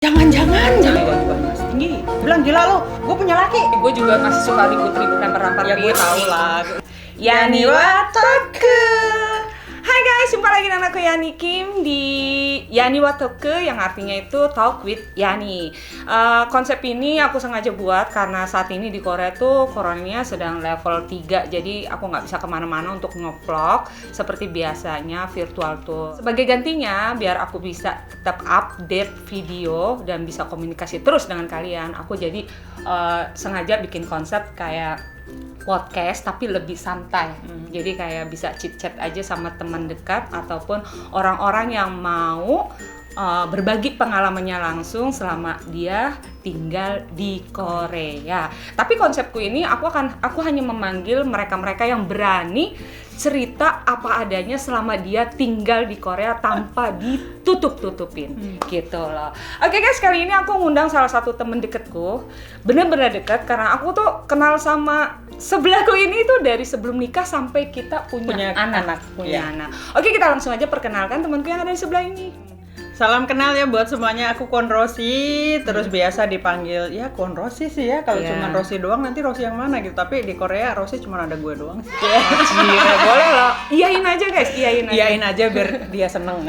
Jangan masih tinggi. Bilang gila lo, gue punya laki. Gue juga masih suka ribut-ribut lempar-lempar Ya gue tahu lah. Yani Watoke. Hai guys, jumpa lagi dengan aku Yani Kim di Yani Watoke, yang artinya itu Talk with Yani. Konsep ini aku sengaja buat karena saat ini di Korea tuh coronanya sedang level 3. Jadi aku nggak bisa kemana-mana untuk nge-vlog seperti biasanya virtual tuh. Sebagai gantinya, biar aku bisa tetap update video dan bisa komunikasi terus dengan kalian, aku jadi sengaja bikin konsep kayak podcast tapi lebih santai. Jadi kayak bisa chit-chat aja sama teman dekat ataupun orang-orang yang mau berbagi pengalamannya langsung selama dia tinggal di Korea. Tapi konsepku ini aku hanya memanggil mereka-mereka yang berani cerita apa adanya selama dia tinggal di Korea tanpa ditutup-tutupin gitu loh. Oke guys, kali ini aku ngundang salah satu temen deketku, bener-bener deket karena aku tuh kenal sama sebelahku ini tuh dari sebelum nikah sampai kita punya anak. Oke, kita langsung aja perkenalkan temanku yang ada di sebelah ini. Salam kenal ya buat semuanya, aku Kon Rosi, terus biasa dipanggil ya Kon Rosi sih ya, kalau cuma Rosi doang nanti Rosi yang mana gitu, tapi di Korea Rosi cuma ada gue doang sih. Iya, boleh loh, iyain aja guys, iyain aja biar dia seneng.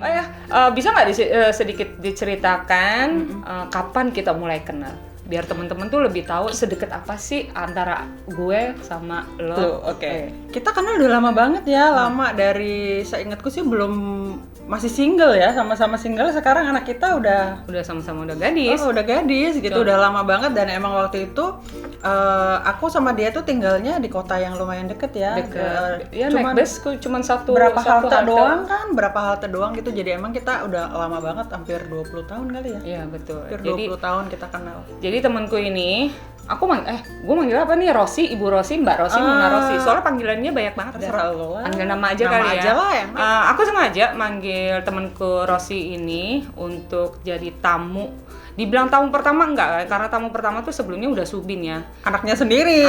Oh ya, bisa nggak sedikit diceritakan kapan kita mulai kenal? Biar teman-teman tuh lebih tahu sedekat apa sih antara gue sama lo. Tuh, oke. Kita kenal udah lama banget ya, lama dari seingatku sih masih single ya, sama-sama single. Sekarang anak kita udah sama-sama udah gadis. Oh, udah gadis gitu, udah lama banget. Dan emang waktu itu aku sama dia tuh tinggalnya di kota yang lumayan deket ya. Naik bus cuma berapa halte doang kan, berapa halte doang gitu. Jadi emang kita udah lama banget, hampir 20 tahun kali ya. Iya, betul. Hampir 20 tahun kita kenal. Jadi temanku ini, gue manggil apa nih? Rosi, Ibu Rosi, Mbak Rosi, Nona Rosi. Soalnya panggilannya banyak banget. Terserah lo lah. Panggil nama aja kali ya. Aku sengaja manggil temanku Rosi ini untuk jadi tamu. Dibilang tamu pertama enggak, karena tamu pertama tuh sebelumnya udah Subin ya. Anaknya sendiri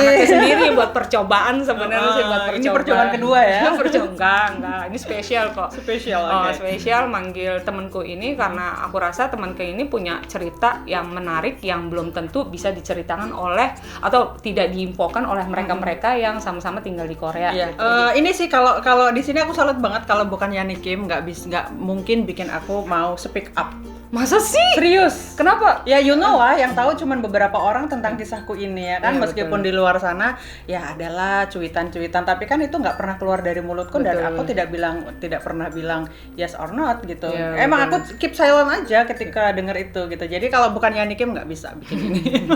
buat percobaan sebenarnya sih, buat percobaan. Ini percobaan kedua ya? Enggak. Ini spesial kok. Spesial, manggil temanku ini karena aku rasa temanku ini punya cerita yang menarik yang belum tentu bisa diceritakan oleh atau tidak diinfokan oleh mereka-mereka yang sama-sama tinggal di Korea. Iya. Ini sih kalau di sini aku salut banget, kalau bukan Yani Kim nggak mungkin bikin aku mau speak up. Masa sih? Serius? Kenapa? Ya you know lah, yang tahu cuman beberapa orang tentang kisahku ini ya kan, meskipun betul. Di luar sana ya adalah cuitan-cuitan, tapi kan itu nggak pernah keluar dari mulutku. Betul. Dan aku tidak pernah bilang yes or not gitu. Ya, emang betul. aku keep silent aja ketika denger itu gitu. Jadi kalau bukan Yani Kim nggak bisa bikin ini.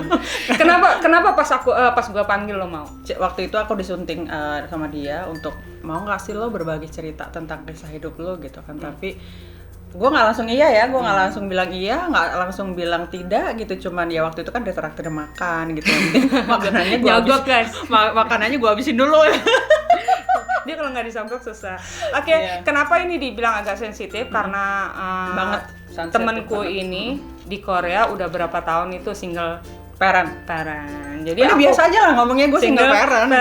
Kenapa pas gua panggil lo mau? Waktu itu aku disunting sama dia untuk mau nggak sih lo berbagi cerita tentang kisah hidup lo gitu kan. Tapi gue nggak langsung iya ya, gue nggak langsung bilang iya, nggak langsung bilang tidak gitu. Cuman ya waktu itu kan ditraktir makan gitu. Makanannya gue makanannya gue habisin dulu. Dia kalau nggak disambok susah. Oke. Kenapa ini dibilang agak sensitif? Karena banget temenku ini di Korea udah berapa tahun itu single parent. Jadi ini biasa aja lah ngomongnya, gue single parent.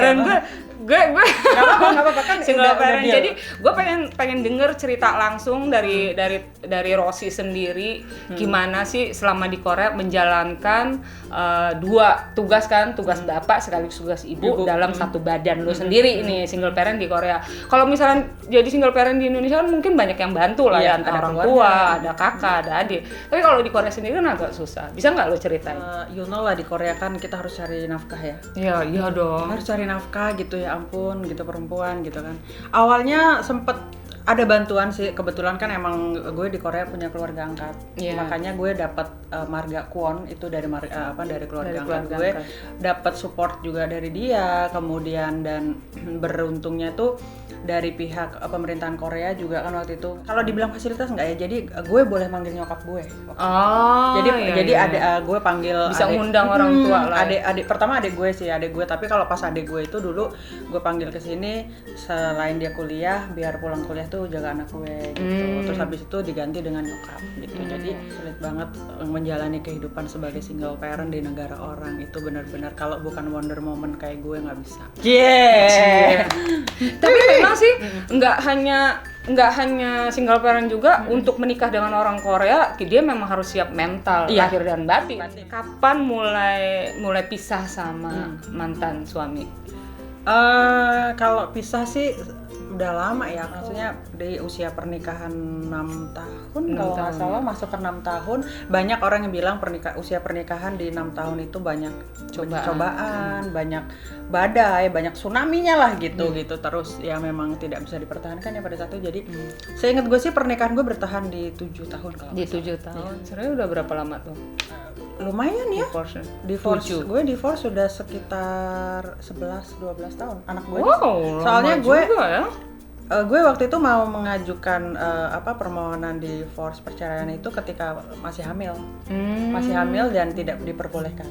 Gue nggak apa-apa kan single parent. Jadi gue pengen denger cerita langsung dari Rosi sendiri, gimana sih selama di Korea menjalankan dua tugas kan, tugas bapak sekaligus tugas ibu dalam satu badan. Lo sendiri ini single parent di Korea. Kalau misalnya jadi single parent di Indonesia kan mungkin banyak yang bantu lah ya, antara orang tua, ada kakak, ada adik. Tapi kalau di Korea sendiri kan agak susah. Bisa nggak lo ceritain? You know lah, di Korea kan kita harus cari nafkah ya. Iya dong. Harus cari nafkah gitu ya. Ampun gitu, perempuan gitu kan. Awalnya sempet ada bantuan sih, kebetulan kan emang gue di Korea punya keluarga angkat. Makanya gue dapat marga Kwon itu dari keluarga angkat gue. Dapat support juga dari dia, kemudian dan beruntungnya tuh dari pihak pemerintahan Korea juga kan waktu itu. Kalau dibilang fasilitas enggak ya, jadi gue boleh manggil nyokap gue. Jadi gue panggil bisa ngundang orang tua lah. Pertama adik gue, tapi kalau pas adik gue itu dulu gue panggil ke sini selain dia kuliah, biar pulang kuliah tuh jaga anak gue gitu. Terus habis itu diganti dengan nyokap gitu. Jadi sulit banget menjalani kehidupan sebagai single parent di negara orang. Itu benar-benar kalau bukan Wonder Woman kayak gue nggak bisa. Tapi memang sih nggak hanya nggak hanya single parent juga, untuk menikah dengan orang Korea dia memang harus siap mental, lahir dan batin. Kapan mulai pisah sama mantan suami? Kalau pisah sih udah lama ya, maksudnya di usia pernikahan 6 tahun kalau nggak salah, masuk ke 6 tahun. Banyak orang yang bilang usia pernikahan di 6 tahun itu banyak cobaan, banyak badai, banyak tsunami-nya lah gitu. Terus ya memang tidak bisa dipertahankan ya pada saat itu. Jadi seingat gue sih pernikahan gue bertahan di 7 tahun kalau di 7 tahun. Sebenarnya udah berapa lama tuh? Lumayan ya. Divorce. 7. Gue divorce sudah sekitar 11-12 tahun anak gue. Soalnya gue gue waktu itu mau mengajukan permohonan divorce perceraian itu ketika masih hamil. Masih hamil dan tidak diperbolehkan.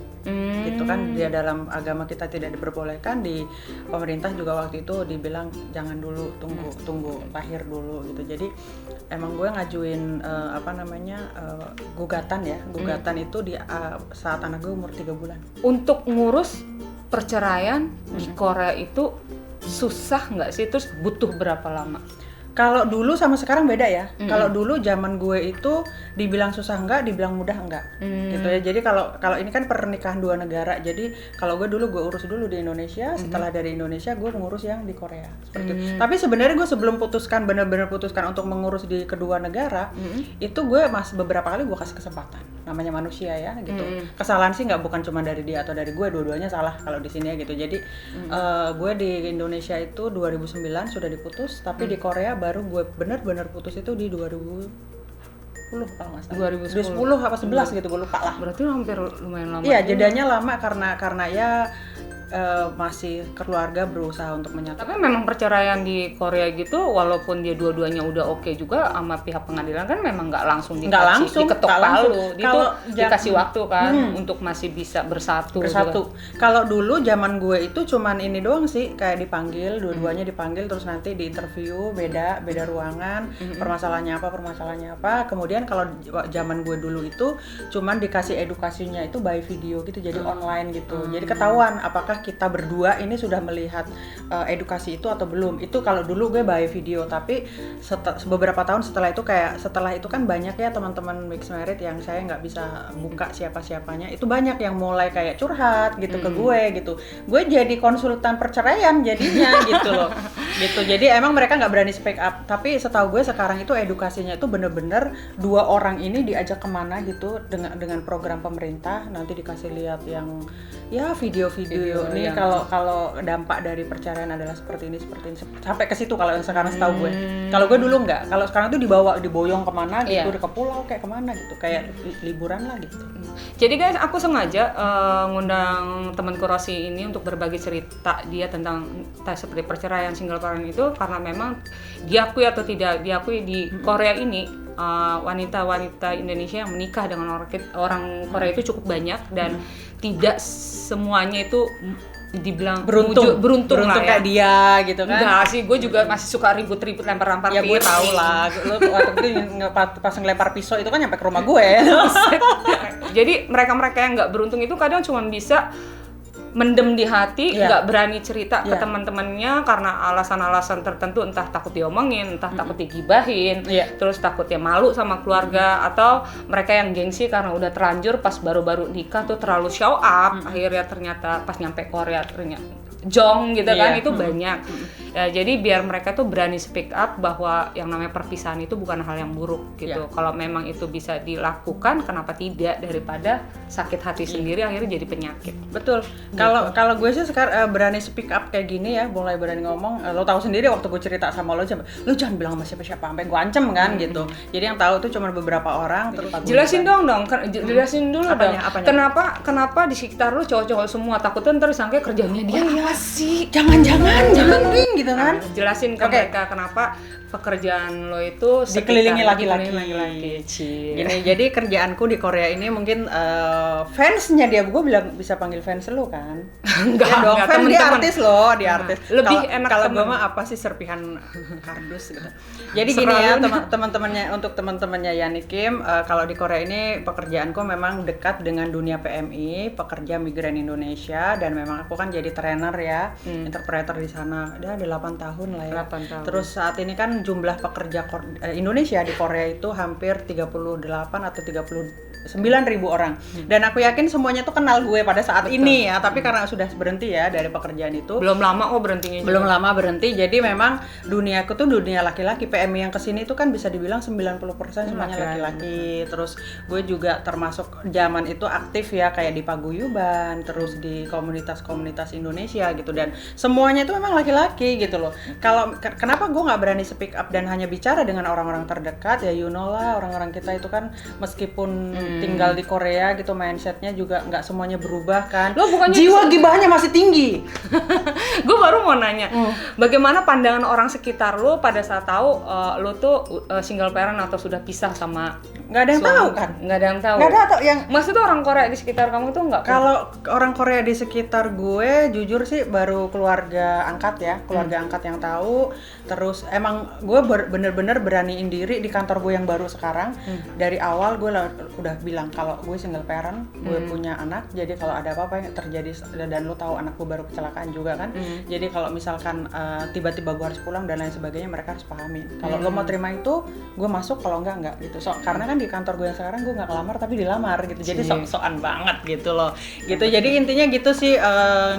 Gitu kan, dia dalam agama kita tidak diperbolehkan, di pemerintah juga waktu itu dibilang jangan dulu, tunggu lahir dulu gitu. Jadi emang gue ngajuin gugatan itu di saat anak gue umur 3 bulan. Untuk ngurus perceraian di Korea itu susah nggak sih? Terus butuh berapa lama? Kalau dulu sama sekarang beda ya. Kalau dulu zaman gue itu dibilang susah enggak, dibilang mudah enggak. Gitu ya. Jadi kalau ini kan pernikahan 2 negara. Jadi kalau gue dulu gue urus dulu di Indonesia, setelah dari Indonesia gue ngurus yang di Korea. Seperti itu. Tapi sebenarnya gue sebelum benar-benar putuskan untuk mengurus di kedua negara, itu gue beberapa kali gue kasih kesempatan. Namanya manusia ya gitu. Kesalahan sih bukan cuma dari dia atau dari gue, dua-duanya salah kalau di sini ya gitu. Jadi gue di Indonesia itu 2009 sudah diputus, tapi di Korea baru gue benar-benar putus itu di 2010 kalau nggak salah. 2010 apa 11 gitu, gue lupa lah. Berarti hampir lumayan lama. Iya, jedanya lama karena ya masih keluarga berusaha untuk menyatukan. Tapi memang perceraian di Korea gitu, walaupun dia dua-duanya udah oke juga sama pihak pengadilan kan memang nggak langsung diketok palu. Itu dikasih waktu kan untuk masih bisa bersatu. Kalau dulu zaman gue itu cuman ini doang sih, kayak dipanggil, dua-duanya dipanggil terus nanti diinterview, beda ruangan, permasalahannya apa. Kemudian kalau zaman gue dulu itu cuman dikasih edukasinya itu by video gitu, jadi online gitu. Jadi ketahuan apakah kita berdua ini sudah melihat edukasi itu atau belum. Itu kalau dulu gue by video, tapi beberapa tahun setelah itu kan banyak ya teman-teman mixed married yang saya nggak bisa buka siapa-siapanya. Itu banyak yang mulai kayak curhat gitu ke gue gitu. Gue jadi konsultan perceraian jadinya gitu loh. Gitu. Jadi emang mereka nggak berani speak up. Tapi setahu gue sekarang itu edukasinya itu bener-bener 2 orang ini diajak kemana gitu dengan program pemerintah. Nanti dikasih lihat yang ya video-video ini kalau dampak dari perceraian adalah seperti ini sampai ke situ kalau yang sekarang setahu gue. Kalau gue dulu nggak. Kalau sekarang tuh diboyong kemana gitu, ke pulau kayak kemana gitu, kayak liburan lah gitu. Jadi guys, aku sengaja ngundang temanku Rosi ini untuk berbagi cerita dia tentang seperti perceraian single parent itu, karena memang diakui atau tidak diakui di Korea ini wanita-wanita Indonesia yang menikah dengan orang Korea itu cukup banyak dan tidak semuanya itu dibilang beruntung lah kayak ya. Dia gitu kan. Enggak sih, gue juga masih suka ribut-ribut lempar-lempar ya, gue tahu lah. Lo waktu itu pas ngelempar pisau itu kan nyampe ke rumah gue. Jadi mereka-mereka yang nggak beruntung itu kadang cuma bisa mendem di hati, nggak berani cerita ke teman-temannya karena alasan-alasan tertentu, entah takut diomongin, entah takut digibahin, terus takut ya malu sama keluarga, atau mereka yang gengsi karena udah terlanjur pas baru-baru nikah tuh terlalu show up, akhirnya ternyata pas nyampe Korea ternyata jong gitu kan, itu banyak. Ya, jadi biar mereka tuh berani speak up bahwa yang namanya perpisahan itu bukan hal yang buruk gitu. Kalau memang itu bisa dilakukan, kenapa tidak, daripada sakit hati sendiri akhirnya jadi penyakit. Betul. Kalau gue sih sekarang berani speak up kayak gini ya, mulai berani ngomong. Lo tahu sendiri waktu gue cerita sama lo jangan bilang sama siapa-siapa, sampai gue ancem kan gitu. Jadi yang tahu tuh cuma beberapa orang. Jelasin dong, jelasin dulu dong. Kenapa di sekitar lo cowok-cowok semua, takutnya ntar disangka kerjanya dia sih, jangan gitu kan. Jelasin ke mereka kenapa pekerjaan lo itu dikelilingi laki-laki. Gini, jadi kerjaanku di Korea ini mungkin fansnya dia, gue bilang bisa panggil fans lo kan? Enggak dong, fans dia artis loh, dia artis. Lebih enak kalau gue mah apa sih, serpihan kardus gitu. Jadi gini ya teman-temannya Yani Kim, kalau di Korea ini pekerjaanku memang dekat dengan dunia PMI, pekerja migran Indonesia, dan memang aku kan jadi trainer Korea, interpreter di sana. Dia ada 8 tahun lah ya. 8 tahun. Terus saat ini kan jumlah pekerja Indonesia di Korea itu hampir 38 atau 39.000 orang. Dan aku yakin semuanya tuh kenal gue pada saat ini ya, tapi karena sudah berhenti ya dari pekerjaan itu. Belum lama kok berhentinya juga. Belum lama berhenti, jadi memang duniaku tuh dunia laki-laki. PMI yang kesini tuh kan bisa dibilang 90% semuanya laki-laki. Terus gue juga termasuk zaman itu aktif ya, kayak di paguyuban, terus di komunitas-komunitas Indonesia gitu, dan semuanya itu memang laki-laki gitu loh. Kalau kenapa gue nggak berani speak up dan hanya bicara dengan orang-orang terdekat, ya you know lah, orang-orang kita itu kan meskipun tinggal di Korea gitu, mindsetnya juga nggak semuanya berubah kan. Lo bukannya jiwa gibahnya masih tinggi. Gue baru mau nanya, bagaimana pandangan orang sekitar lo pada saat tahu lo tuh single parent atau sudah pisah sama Nggak ada yang tahu kan? Nggak ada yang tahu. Nggak ada atau yang maksudnya orang Korea di sekitar kamu tuh nggak? Kalau orang Korea di sekitar gue, jujur sih baru keluarga angkat ya, keluarga angkat yang tahu. Terus emang gue bener-bener beraniin diri di kantor gue yang baru sekarang. Dari awal gue udah bilang kalau gue single parent, gue punya anak. Jadi kalau ada apa-apa yang terjadi, dan lo tahu anak gue baru kecelakaan juga kan. Jadi kalau misalkan tiba-tiba gue harus pulang dan lain sebagainya, mereka harus pahami. Kalau lo mau terima itu, gue masuk. Kalau enggak gitu. Karena kan di kantor gue yang sekarang gue nggak ngelamar tapi dilamar gitu. Jadi sok-sokan banget gitu loh. Gitu. Jadi intinya gitu sih,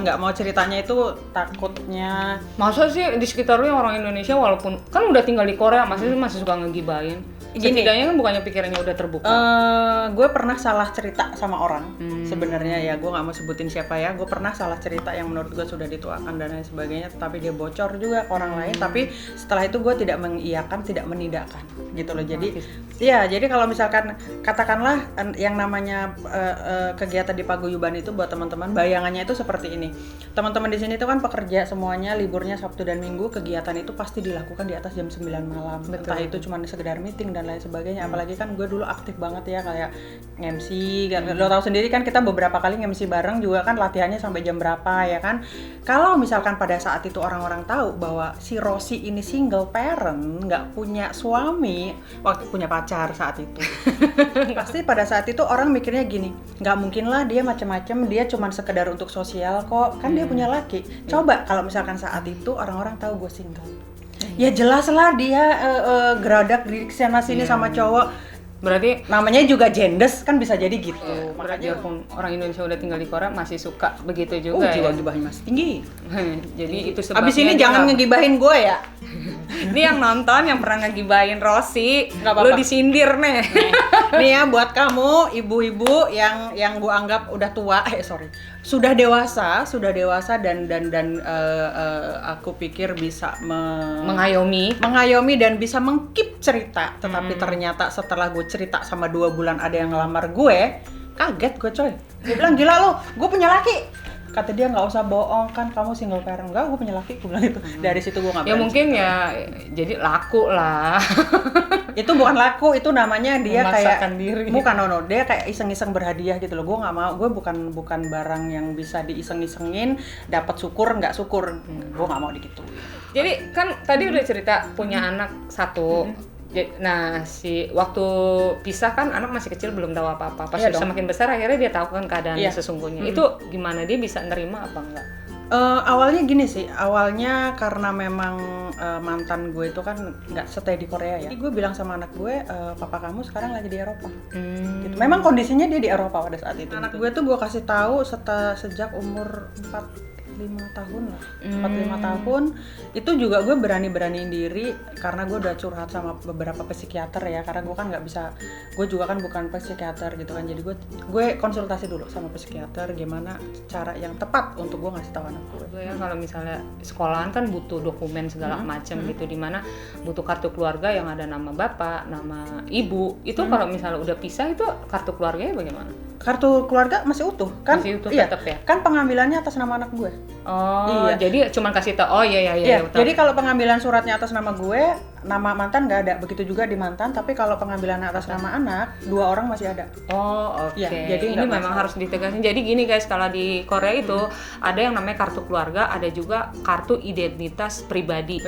nggak mau ceritanya itu takutnya. Masa sih di sekitar lu yang orang Indonesia walaupun kan udah tinggal di Korea masih suka ngegibahin. Setidaknya kan bukannya pikirannya udah terbuka. Gue pernah salah cerita sama orang. Sebenarnya ya, gue nggak mau sebutin siapa ya. Gue pernah salah cerita yang menurut gue sudah dituakan dan lain sebagainya, tapi dia bocor juga ke orang lain. Tapi setelah itu gue tidak mengiyakan, tidak menidakkan, gitu loh. Jadi, ya, jadi kalau misalkan katakanlah yang namanya kegiatan di paguyuban itu buat teman-teman, bayangannya itu seperti ini. Teman-teman di sini tuh kan pekerja semuanya, liburnya Sabtu dan Minggu, kegiatan itu pasti dilakukan di atas jam 9 malam. Betul. Entah itu cuma sekedar meeting dan lain sebagainya. Apalagi kan gue dulu aktif banget ya, kayak MC kan. Lo tahu sendiri kan, kita beberapa kali MC bareng juga kan, latihannya sampai jam berapa ya kan. Kalau misalkan pada saat itu orang-orang tahu bahwa si Rosi ini single parent, nggak punya suami, waktu punya pacar saat itu, pasti pada saat itu orang mikirnya gini, nggak mungkin lah dia macam-macam, dia cuma sekedar untuk sosial kok, kan dia punya laki. Coba kalau misalkan saat itu orang-orang tahu gue single, ya jelas lah dia geradak di sana sini sama cowok. Berarti namanya juga jendes kan, bisa jadi gitu. Makanya walaupun orang Indonesia udah tinggal di Korea masih suka begitu juga ya. Jiwa gibahnya masih tinggi. Jadi itu sebabnya. Abis ini jangan ngegibahin gue ya. Ini yang nonton yang pernah ngegibahin Rosi, lu disindir nih. Nih ya buat kamu ibu-ibu yang gue anggap udah tua, sudah dewasa dan aku pikir bisa mengayomi dan bisa mengkeep cerita. Tetapi ternyata setelah gue cerita sama 2 bulan ada yang ngelamar gue, kaget gue coy. Dia bilang, gila lu, gue punya laki. Kata dia, nggak usah bohong kan, kamu single parent. Enggak, gue punya laki, gue bilang gitu. Dari situ gue nggak berani. Ya mungkin ya, jadi laku lah. Itu bukan laku, itu namanya dia memaksakan kayak diri. Bukan, dia kayak iseng-iseng berhadiah gitu loh. Gue nggak mau, gue bukan barang yang bisa diiseng-isengin, dapat syukur nggak syukur. Gue nggak mau digituin. Jadi kan tadi udah cerita punya anak 1. Nah, waktu pisah kan anak masih kecil, belum tahu apa-apa. Pas semakin besar akhirnya dia tahu kan keadaannya sesungguhnya. Itu gimana, dia bisa nerima apa enggak? Awalnya gini sih, awalnya karena memang mantan gue itu kan nggak stay di Korea ya. Jadi gue bilang sama anak gue, papa kamu sekarang lagi di Eropa. Gitu. Memang kondisinya dia di Eropa pada saat itu. Anak gue tuh gue kasih tahu sejak umur 4-5 tahun lah, 4-5 tahun itu juga gue beraniin diri karena gue udah curhat sama beberapa psikiater ya, karena gue kan nggak bisa, gue juga kan bukan psikiater gitu kan, jadi gue konsultasi dulu sama psikiater gimana cara yang tepat untuk gue ngasih tahu anak gue. Ya kalau misalnya sekolahan kan butuh dokumen segala macam gitu, dimana butuh kartu keluarga yang ada nama bapak, nama ibu, itu kalau misalnya udah pisah itu kartu keluarganya bagaimana? Kartu keluarga masih utuh kan? Masih utuh iya, tetap ya? Kan pengambilannya atas nama anak gue. Oh, iya. Jadi cuma kasih tau, iya. Jadi kalau pengambilan suratnya atas nama gue, nama mantan nggak ada. Begitu juga di mantan, tapi kalau pengambilan atas nama anak, 2 orang masih ada. Oh, oke. Ya, jadi ini memang harus ditegasin. Jadi gini guys, kalau di Korea itu ada yang namanya kartu keluarga, ada juga kartu identitas pribadi.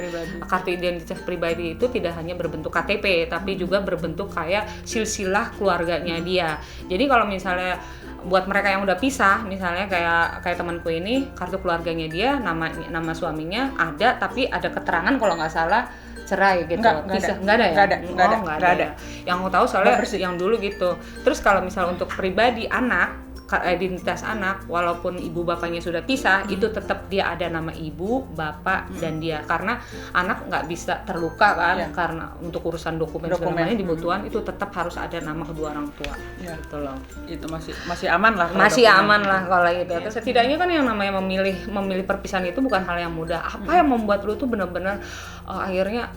Kartu identitas pribadi itu tidak hanya berbentuk KTP, tapi juga berbentuk kayak silsilah keluarganya dia. Jadi kalau misalnya buat mereka yang udah pisah, misalnya kayak temanku ini, kartu keluarganya dia, nama suaminya ada, tapi ada keterangan kalau nggak salah cerai gitu. Pisah nggak ada ya? Nggak ada. Yang aku tahu soalnya yang dulu gitu. Terus kalau misal untuk pribadi anak, identitas anak, walaupun ibu bapaknya sudah pisah, itu tetap dia ada nama ibu, bapak, dan dia, karena anak nggak bisa terluka kan, karena untuk urusan dokumen segala dibutuhan itu tetap harus ada nama kedua orang tua, gitu loh. Itu masih aman lah. Masih aman lah kalau gitu. Terus setidaknya kan yang namanya memilih perpisahan itu bukan hal yang mudah. Apa yang membuat lu tuh benar-benar akhirnya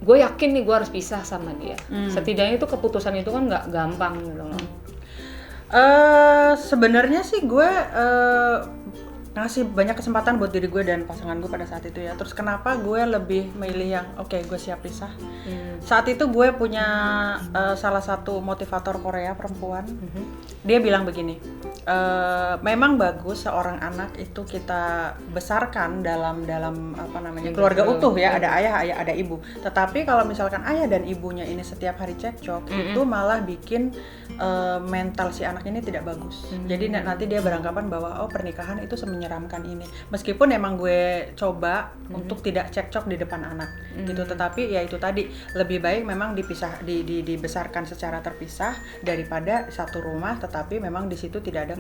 gue yakin nih gue harus pisah sama dia. Setidaknya itu keputusan itu kan nggak gampang gitu loh. Sebenarnya sih gue ngasih banyak kesempatan buat diri gue dan pasangan gue pada saat itu ya. Terus kenapa gue lebih milih yang oke, gue siap pisah. Saat itu gue punya salah satu motivator Korea perempuan. Dia bilang begini, memang bagus seorang anak itu kita besarkan dalam apa namanya keluarga utuh ya, ada ayah, ada ibu. Tetapi kalau misalkan ayah dan ibunya ini setiap hari cekcok, itu malah bikin mental si anak ini tidak bagus. Jadi nanti dia beranggapan bahwa pernikahan itu menyeramkan ini. Meskipun emang gue coba untuk tidak cekcok di depan anak gitu, tetapi ya itu tadi lebih baik memang dibesarkan secara terpisah daripada satu rumah tetapi memang di situ tidak ada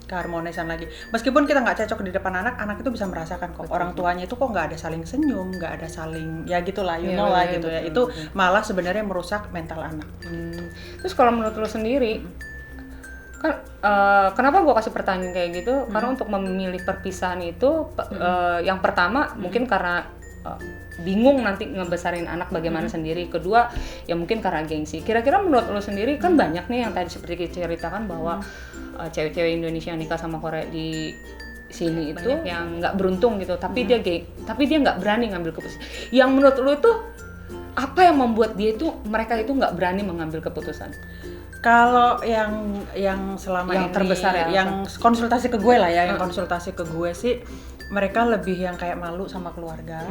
keharmonisan lagi. Meskipun kita nggak cocok di depan anak itu bisa merasakan kok. Orang tuanya itu kok nggak ada saling senyum, nggak ada saling ya gitulah, gitu ya. Itu malah sebenarnya merusak mental anak. Terus kalau menurut lo sendiri, kan kenapa gue kasih pertanyaan kayak gitu? Karena untuk memilih perpisahan itu yang pertama mungkin karena bingung nanti ngebesarin anak bagaimana sendiri. Kedua ya mungkin karena gengsi. Kira-kira menurut lo sendiri kan banyak nih yang tadi seperti kita ceritakan bahwa cewek-cewek Indonesia yang nikah sama Korea di sini itu banyak yang nggak beruntung gitu, tapi dia nggak berani ngambil keputusan. Yang menurut lo itu apa yang membuat mereka itu nggak berani mengambil keputusan? Kalau yang selama yang ini terbesar ya, yang konsultasi ke gue lah ya, yang konsultasi ke gue sih mereka lebih yang kayak malu sama keluarga,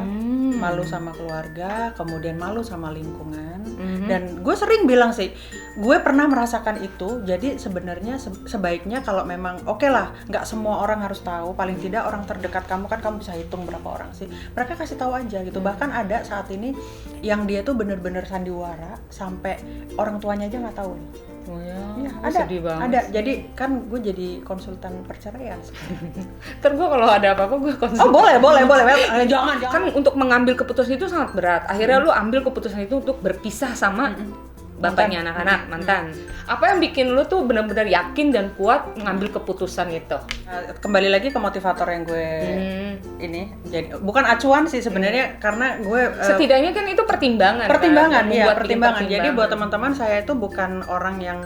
kemudian malu sama lingkungan. Dan gue sering bilang sih, gue pernah merasakan itu. Jadi sebenarnya sebaiknya kalau memang oke lah, nggak semua orang harus tahu. Paling tidak orang terdekat kamu kan kamu bisa hitung berapa orang sih. Mereka kasih tahu aja gitu. Bahkan ada saat ini yang dia tuh bener-bener sandiwara sampai orang tuanya aja nggak tahu. Oh ya, sedih banget. Ada. Jadi kan gue jadi konsultan perceraian. Ntar gue kalau ada apa-apa gue konsultan. Oh boleh. Jangan. Kan untuk mengambil keputusan itu sangat berat. Akhirnya lu ambil keputusan itu untuk berpisah sama bapaknya anak-anak, mantan. Apa yang bikin lu tuh benar-benar yakin dan kuat mengambil keputusan itu? Kembali lagi ke motivator yang gue ini. Jadi bukan acuan sih sebenarnya, karena gue setidaknya kan itu pertimbangan. Pertimbangan. Jadi buat teman-teman, saya itu bukan orang yang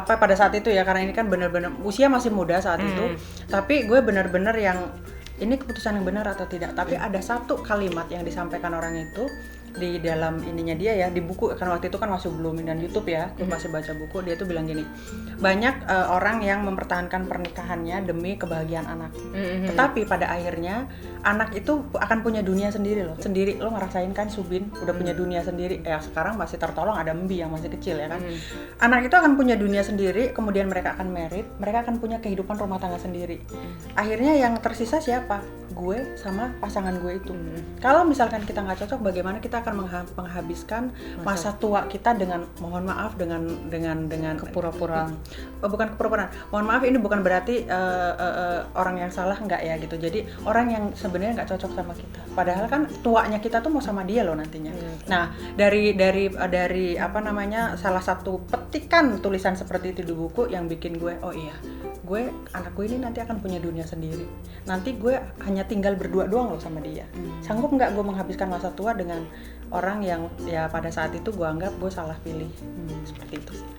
pada saat itu ya, karena ini kan benar-benar usia masih muda saat itu. Tapi gue benar-benar yang ini keputusan yang benar atau tidak. Tapi ada satu kalimat yang disampaikan orang itu di dalam ininya dia ya, di buku, karena waktu itu kan masih belum dan YouTube ya, gue masih baca buku. Dia tuh bilang gini, banyak orang yang mempertahankan pernikahannya demi kebahagiaan anak, tetapi pada akhirnya anak itu akan punya dunia sendiri loh. Sendiri, lo ngerasain kan Subin udah punya dunia sendiri ya, sekarang masih tertolong, ada Mbi yang masih kecil ya kan. Anak itu akan punya dunia sendiri, kemudian mereka akan married, mereka akan punya kehidupan rumah tangga sendiri. Akhirnya yang tersisa siapa? Gue sama pasangan gue itu. Kalau misalkan kita nggak cocok, bagaimana kita akan menghabiskan masa tua kita dengan, mohon maaf, dengan kepura-puraan. Bukan kepura-puraan. Mohon maaf, ini bukan berarti orang yang salah, enggak ya gitu. Jadi orang yang sebenarnya nggak cocok sama kita. Padahal kan tuanya kita tuh mau sama dia loh nantinya. Nah, dari apa namanya, salah satu petikan tulisan seperti itu di buku yang bikin gue, oh iya, anak gue ini nanti akan punya dunia sendiri. Nanti gue hanya tinggal berdua doang loh sama dia. Sanggup nggak gue menghabiskan masa tua dengan orang yang ya pada saat itu gue anggap gue salah pilih. Seperti itu sih.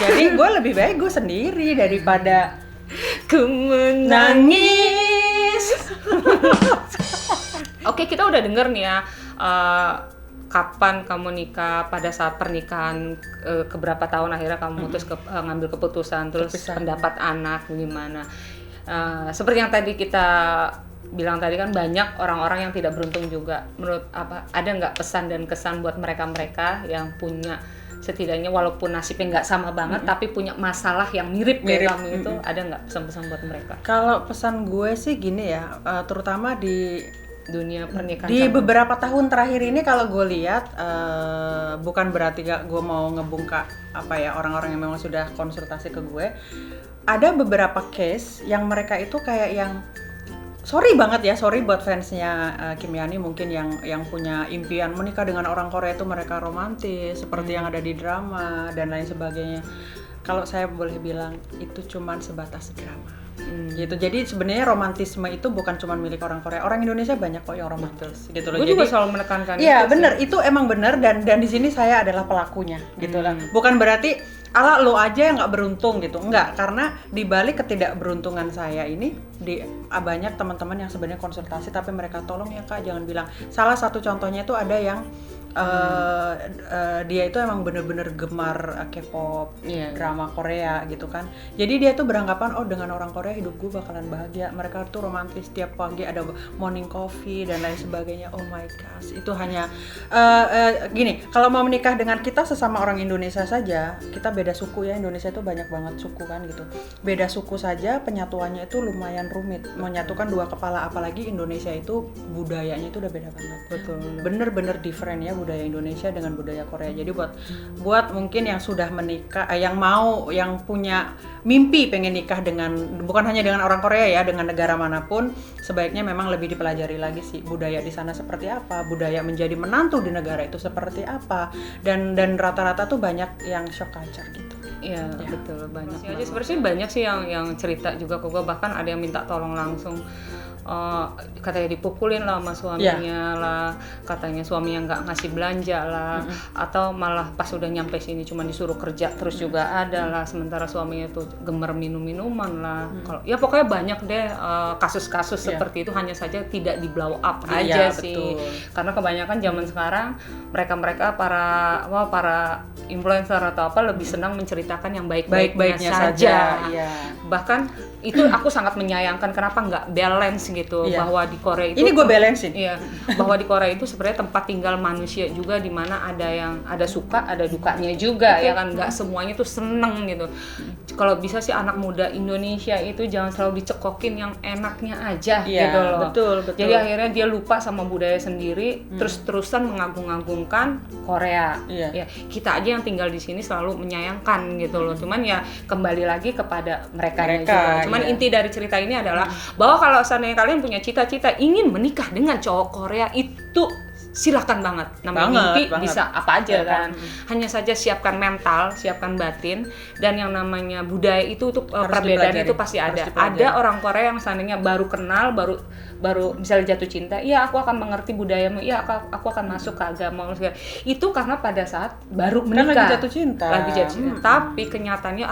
Jadi gue lebih baik gue sendiri daripada ku menangis. Oke, kita udah denger nih ya, kapan kamu nikah, pada saat pernikahan keberapa tahun akhirnya kamu mutus ngambil keputusan, terus pendapat anak gimana. Seperti yang tadi kita bilang tadi kan, banyak orang-orang yang tidak beruntung juga. Menurut ada nggak pesan dan kesan buat mereka-mereka yang punya setidaknya walaupun nasibnya nggak sama banget, tapi punya masalah yang mirip kayak kamu itu, ada nggak pesan-pesan buat mereka? Kalau pesan gue sih gini ya, terutama di dunia pernikahan di beberapa tahun terakhir ini, kalau gue lihat, bukan berarti gue mau ngebungkak apa ya orang-orang yang memang sudah konsultasi ke gue, ada beberapa case yang mereka itu kayak yang sorry buat fansnya Kim Yani mungkin yang punya impian menikah dengan orang Korea itu mereka romantis seperti yang ada di drama dan lain sebagainya. Kalau saya boleh bilang itu cuman sebatas drama. Gitu. Jadi sebenarnya romantisme itu bukan cuma milik orang Korea. Orang Indonesia banyak kok yang romantis gitu loh. Gue juga selalu menekankan itu. Iya, benar. Itu emang benar dan di sini saya adalah pelakunya gitu lah. Bukan berarti ala lo aja yang nggak beruntung gitu, enggak, karena di balik ketidakberuntungan saya ini banyak teman-teman yang sebenarnya konsultasi tapi mereka tolong ya Kak jangan bilang. Salah satu contohnya itu ada yang dia itu emang bener-bener gemar K-pop, drama Korea gitu kan. Jadi dia tuh beranggapan dengan orang Korea hidup gue bakalan bahagia. Mereka tuh romantis, tiap pagi ada morning coffee dan lain sebagainya. Oh my gosh, itu hanya gini. Kalau mau menikah dengan kita sesama orang Indonesia saja, kita beda suku ya. Indonesia itu banyak banget suku kan gitu. Beda suku saja penyatuannya itu lumayan rumit. Menyatukan dua kepala, apalagi Indonesia itu budayanya itu udah beda banget. Betul. Bener-bener different ya budaya Indonesia dengan budaya Korea. Jadi buat mungkin yang sudah menikah, yang punya mimpi pengen nikah bukan hanya dengan orang Korea ya, dengan negara manapun, sebaiknya memang lebih dipelajari lagi sih budaya di sana seperti apa, budaya menjadi menantu di negara itu seperti apa, dan rata-rata tuh banyak yang shock culture gitu. Iya, betul, banyak aja. Sebenarnya banyak sih yang cerita juga ke gue, bahkan ada yang minta tolong langsung. Katanya dipukulin lah sama suaminya lah, katanya suaminya nggak ngasih belanja lah, atau malah pas udah nyampe sini cuma disuruh kerja terus juga ada lah, sementara suaminya tuh gemar minum-minuman lah. Kalau ya pokoknya banyak deh kasus-kasus seperti itu, hanya saja tidak di blow up aja sih. Betul. Karena kebanyakan zaman sekarang mereka para influencer atau apa lebih senang menceritakan yang baik-baiknya saja. Bahkan itu aku sangat menyayangkan kenapa nggak balance gitu, bahwa di Korea itu ini gue balancein. Iya, bahwa di Korea itu sebenarnya tempat tinggal manusia juga, di mana ada suka ada dukanya juga. Ya kan, nggak semuanya tuh seneng gitu. Kalau bisa sih anak muda Indonesia itu jangan selalu dicekokin yang enaknya aja gitu loh. Betul. Jadi akhirnya dia lupa sama budaya sendiri, terus-terusan mengagung-agungkan Korea. Ya, kita aja yang tinggal di sini selalu menyayangkan gitu loh. Cuman ya kembali lagi kepada mereka juga. Cuman inti dari cerita ini adalah bahwa kalau seandainya kalian punya cita-cita ingin menikah dengan cowok Korea, itu silakan banget. Namanya mimpi bisa apa aja kan. Hanya saja siapkan mental, siapkan batin, dan yang namanya budaya itu perbedaan itu pasti ada. Ada orang Korea yang seandainya baru kenal, baru misalnya jatuh cinta, iya aku akan mengerti budayamu, iya aku akan masuk ke agama. Itu karena pada saat baru menikah, lagi jatuh cinta. Tapi kenyataannya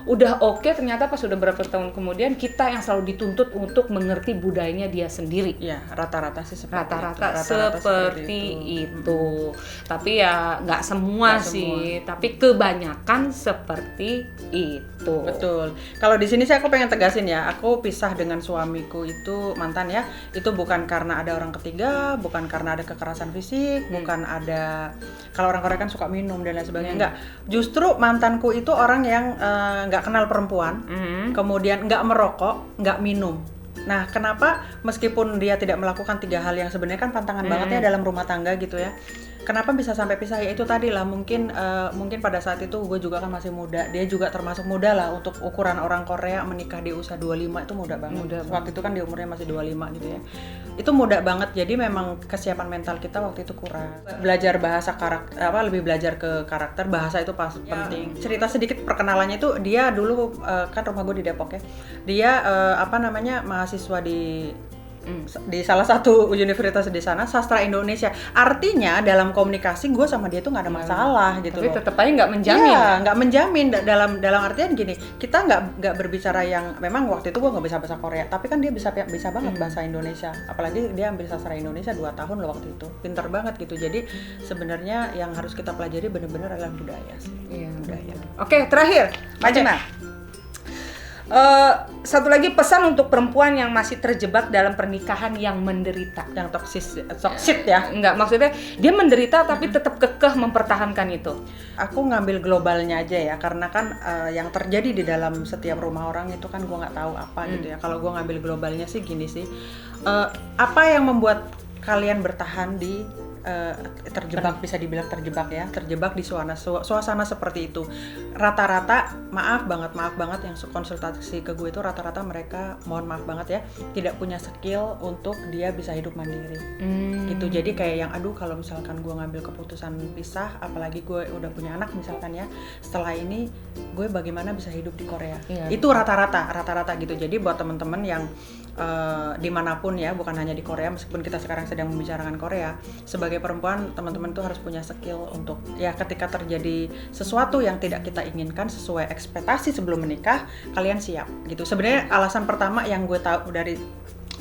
udah oke, ternyata pas udah berapa tahun kemudian kita yang selalu dituntut untuk mengerti budayanya dia sendiri. Ya, rata-rata sih seperti itu. Tapi ya nggak semua sih, tapi kebanyakan seperti itu. Betul. Kalau di sini sih aku pengen tegasin ya, aku pisah dengan suamiku itu mantan ya. Itu bukan karena ada orang ketiga, bukan karena ada kekerasan fisik, bukan ada, kalau orang Korea kan suka minum dan lain sebagainya. Enggak. Justru mantanku itu orang yang nggak kenal perempuan, kemudian nggak merokok, nggak minum. Nah, kenapa meskipun dia tidak melakukan 3 hal yang sebenarnya kan pantangan banget ya dalam rumah tangga gitu ya, kenapa bisa sampai pisah? Ya itu tadi lah, mungkin pada saat itu gue juga kan masih muda, dia juga termasuk muda lah. Untuk ukuran orang Korea menikah di usia 25 itu muda banget. Waktu itu kan di umurnya masih 25 gitu ya, itu muda banget. Jadi memang kesiapan mental kita waktu itu kurang. Belajar bahasa lebih belajar ke karakter, bahasa itu penting. Cerita sedikit perkenalannya itu, dia dulu kan rumah gue di Depok ya, dia mahasiswa di salah satu universitas di sana, sastra Indonesia. Artinya dalam komunikasi gue sama dia tuh nggak ada masalah gitu. Tapi tetap aja nggak menjamin. Iya, nggak menjamin dalam artian gini, kita nggak berbicara yang, memang waktu itu gue nggak bisa bahasa Korea, tapi kan dia bisa banget bahasa Indonesia. Apalagi dia ambil sastra Indonesia 2 tahun loh waktu itu, pinter banget gitu. Jadi sebenarnya yang harus kita pelajari benar-benar adalah budaya sih. Iya, budaya. Oke, terakhir, Mbak Jena. Satu lagi pesan untuk perempuan yang masih terjebak dalam pernikahan yang menderita. Yang toxic ya. Enggak, maksudnya dia menderita tapi tetap kekeh mempertahankan itu. Aku ngambil globalnya aja ya, karena kan yang terjadi di dalam setiap rumah orang itu kan gue nggak tahu apa gitu ya. Kalau gue ngambil globalnya sih gini sih, apa yang membuat kalian bertahan di terjebak, bisa dibilang terjebak di suasana seperti itu. Rata-rata, maaf banget yang konsultasi ke gue itu rata-rata mereka, mohon maaf banget ya, tidak punya skill untuk dia bisa hidup mandiri. Gitu. Jadi kayak yang aduh kalau misalkan gue ngambil keputusan pisah, apalagi gue udah punya anak misalkan ya, setelah ini gue bagaimana bisa hidup di Korea. Itu rata-rata gitu. Jadi buat teman-teman yang dimanapun ya, bukan hanya di Korea, meskipun kita sekarang sedang membicarakan Korea, sebagai perempuan teman-teman tuh harus punya skill untuk ya ketika terjadi sesuatu yang tidak kita inginkan sesuai ekspektasi sebelum menikah, kalian siap gitu. Sebenarnya alasan pertama yang gue tahu dari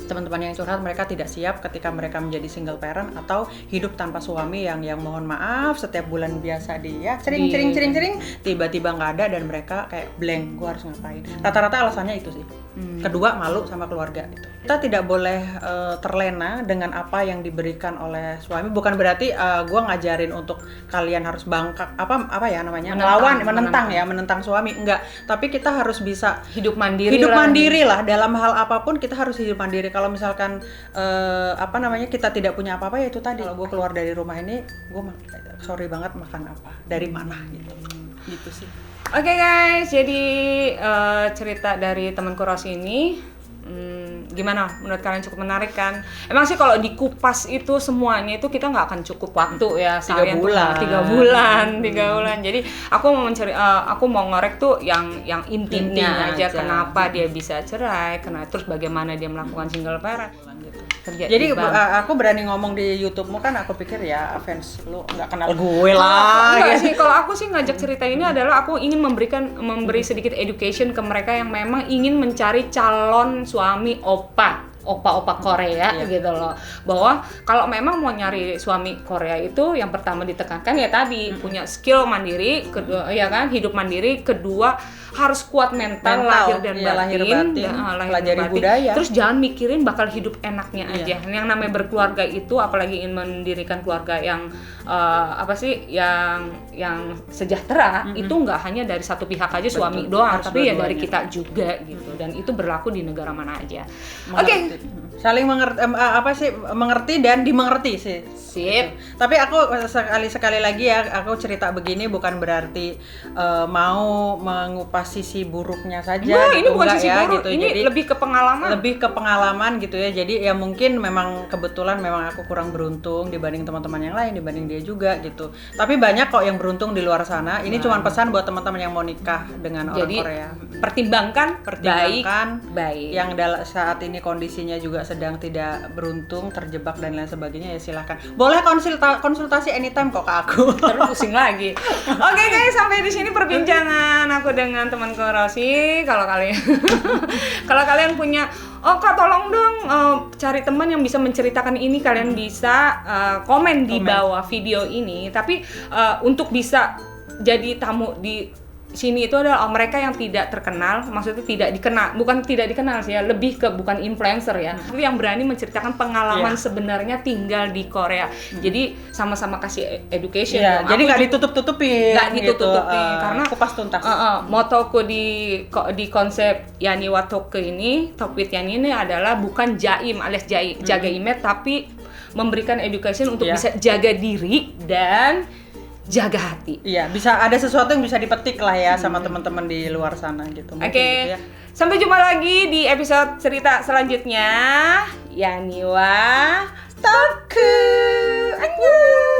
teman-teman yang curhat, mereka tidak siap ketika mereka menjadi single parent atau hidup tanpa suami yang mohon maaf setiap bulan biasa dia cering tiba-tiba nggak ada dan mereka kayak blank, gue harus ngapain. Rata-rata alasannya itu sih. Kedua, malu sama keluarga gitu. Kita tidak boleh terlena dengan apa yang diberikan oleh suami. Bukan berarti gue ngajarin untuk kalian harus bangkak apa ya namanya, menentang suami, enggak. Tapi kita harus bisa hidup mandiri lah dalam hal apapun. Kita harus hidup mandiri. Kalau misalkan kita tidak punya apa-apa, ya itu tadi, kalau gue keluar dari rumah ini, gue sorry banget makan apa, dari mana gitu sih. Oke guys, jadi cerita dari temanku Rossi ini gimana menurut kalian, cukup menarik kan? Emang sih kalau dikupas itu semuanya itu kita nggak akan cukup waktu ya, 3 bulan. Jadi aku mau ngorek tuh yang intinya aja, kenapa dia bisa cerai, terus bagaimana dia melakukan single parent. Jadi aku berani ngomong di YouTube-mu kan, aku pikir ya fans lu nggak kenal gue lah. Enggak sih, kalau aku sih ngajak cerita ini adalah aku ingin memberi sedikit education ke mereka yang memang ingin mencari calon suami opa Korea gitu loh. Bahwa kalau memang mau nyari suami Korea itu yang pertama ditekankan ya tadi, punya skill mandiri, kedua ya kan, hidup mandiri, kedua harus kuat mental lahir dan batin, pelajari budaya. Terus jangan mikirin bakal hidup enaknya aja. Yang namanya berkeluarga itu, apalagi ingin mendirikan keluarga yang yang sejahtera, itu nggak hanya dari satu pihak aja, suami doang, tapi ya dari kita juga gitu. Dan itu berlaku di negara mana aja. Oke. Saling mengerti dan dimengerti sih. Sip. Tapi aku sekali lagi ya, aku cerita begini bukan berarti mau mengupas sisi buruknya saja. Ini bukan sisi buruk, gitu. Ini jadi, lebih ke pengalaman gitu ya. Jadi ya mungkin memang kebetulan memang aku kurang beruntung dibanding teman-teman yang lain, dibanding dia juga gitu. Tapi banyak kok yang beruntung di luar sana. Ini cuma pesan buat teman-teman yang mau nikah dengan orang Korea. Pertimbangkan baik. Yang saat ini kondisinya juga sedang tidak beruntung, terjebak dan lain sebagainya, ya silahkan. Boleh konsultasi anytime kok ke aku. Terus pusing lagi. Oke guys, sampai di sini perbincangan aku dengan temanku Rossi. Kalau kalian punya Kak tolong dong cari teman yang bisa menceritakan ini, kalian bisa komen di bawah video ini. Tapi untuk bisa jadi tamu di sini itu adalah mereka yang tidak terkenal, maksudnya tidak dikenal sih ya, lebih ke bukan influencer ya, tapi yang berani menceritakan pengalaman sebenarnya tinggal di Korea. Jadi sama-sama kasih education. Jadi nggak ditutup-tutupin. Karena kupas tuntas. Motoku di konsep Yani Watoke ini, Talk with Yani ini adalah bukan jaim alias jaga image, tapi memberikan education untuk bisa jaga diri dan jaga hati. Iya, bisa ada sesuatu yang bisa dipetik lah ya sama teman-teman di luar sana gitu. Oke. Gitu ya. Sampai jumpa lagi di episode cerita selanjutnya. Yani Watoke. Annyeong.